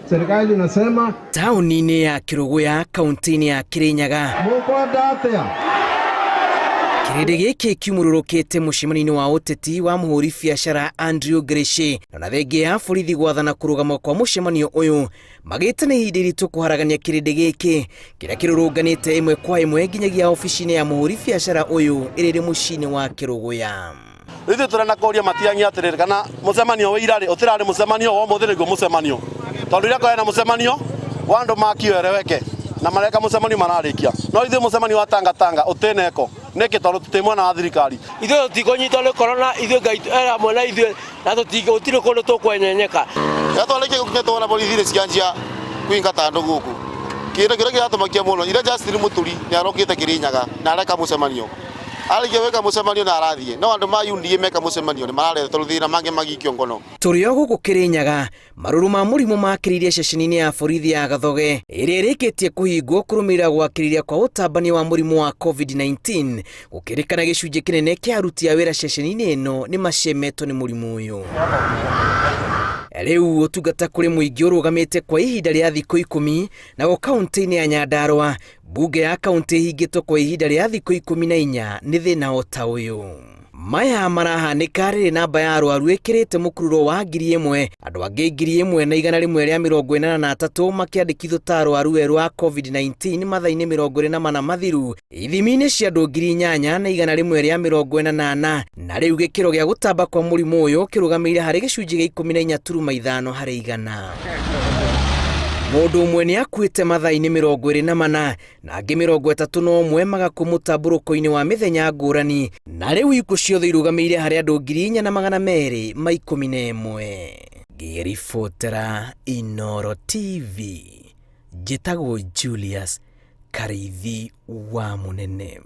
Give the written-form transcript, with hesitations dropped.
Serikali inasema tauni ya Kĩrũgũya kaunti ya Kirinyaga mukwenda atia kirinde gĩkĩ kiumũrũrũkĩte mũcemanio wa ũteti wa mũhũri biacara Andrew Ngirichi na thengia ya borithi gwathana kũrũgama kwa mũcemanio ũyũ magĩte nĩ ihinda iritũ kũharagania kirinde gĩkĩ kĩrĩa kĩrũrũnganĩte ĩmwe kwa ĩmwe nginyagia ofici-inĩ ya mũhũri biacara ũyũ ĩrĩ mũciĩ-inĩ wa Kĩrũgũya. Ithuĩ tũranakoria matiangi atĩrĩrĩ kana mũcemanio wĩ irarĩ ũtirarĩ mũcemanio wa ũmũthĩ nĩguo mũcemanio tondũ rĩrĩa kwĩna mũcemanio wa andũ makĩwereweke na mareka mũcemanio mararĩkia no ithuĩ mũcemanio wa tanga ũtĩneko nĩkĩ tondũ tũtimwena wa thirikari ithuĩ tũtikũnyitwo nĩ korona ithuĩ Ngai hamwe na ithuĩ na tũtirĩ kũndũ tũkwenyenyeka yatwarĩkia gũkĩtwo na borithi cianjia kũingata andũ gũkũ kĩndũ kĩrĩa kĩratũmakia mũno ira Justin Mũturi nĩ arokĩte Kirinyaga na areka mũcemanio arĩkia weka mũcemanio na arathiĩ no andũ ma UNDA meka mũcemanio nĩ marareta tondũ thĩna mangĩ magikio ngono tũrĩ o gũkũ Kirinyaga marũrũ ma mũrimũ makĩrĩire ceceni-inĩ ya borithi ya Gathoge ĩrĩa ĩrĩkĩtie kũhingwo kũrũmĩrĩra gwakĩrĩria kwa ũtambania wa mũrimũ wa COVID-19 gũkĩrĩkana gĩcunjĩ kĩnene kĩa aruti a wĩra ceceni-inĩ ĩno nĩ macemetwo nĩ mũrimũ ũyũ. Rĩu ũtungata kũrĩ mũingĩ ũrũgamĩte kwa ihinda rĩa thikũ 10 nago kaunti-inĩ ya Nyandarua mbunge ya kaunti ĩhingĩtwo kwa ihinda rĩa thikũ 14 nĩ thĩna o ta ũyũ. Maya marahanĩka rĩrĩ namba ya arwaru ĩkĩrĩte mũkururo wa 1,000 andũ angĩ 1,143 makĩandĩkithio ta arwaru erũ a COVID-19 mathaa-inĩ 24 mathiru ithimi-inĩ cia andũ 8,148 na rĩu gĩkĩro gĩa gũtamba kwa mũrimũ ũyũ kĩrũgamĩire harĩ gĩcunjĩ gĩa 14.5 harĩ 100. Mũndũ ũmwe nĩ akuĩte mathaa-inĩ 24 na angĩ 31 magakua mũtambũrũko-inĩ wa mĩthenya ngũrani na rĩu ikuũ ciothe irũgamĩire harĩ andũ 4,211. Ngĩribotera Inooro TV njĩtagwo Julius Karithi wa Mũnene.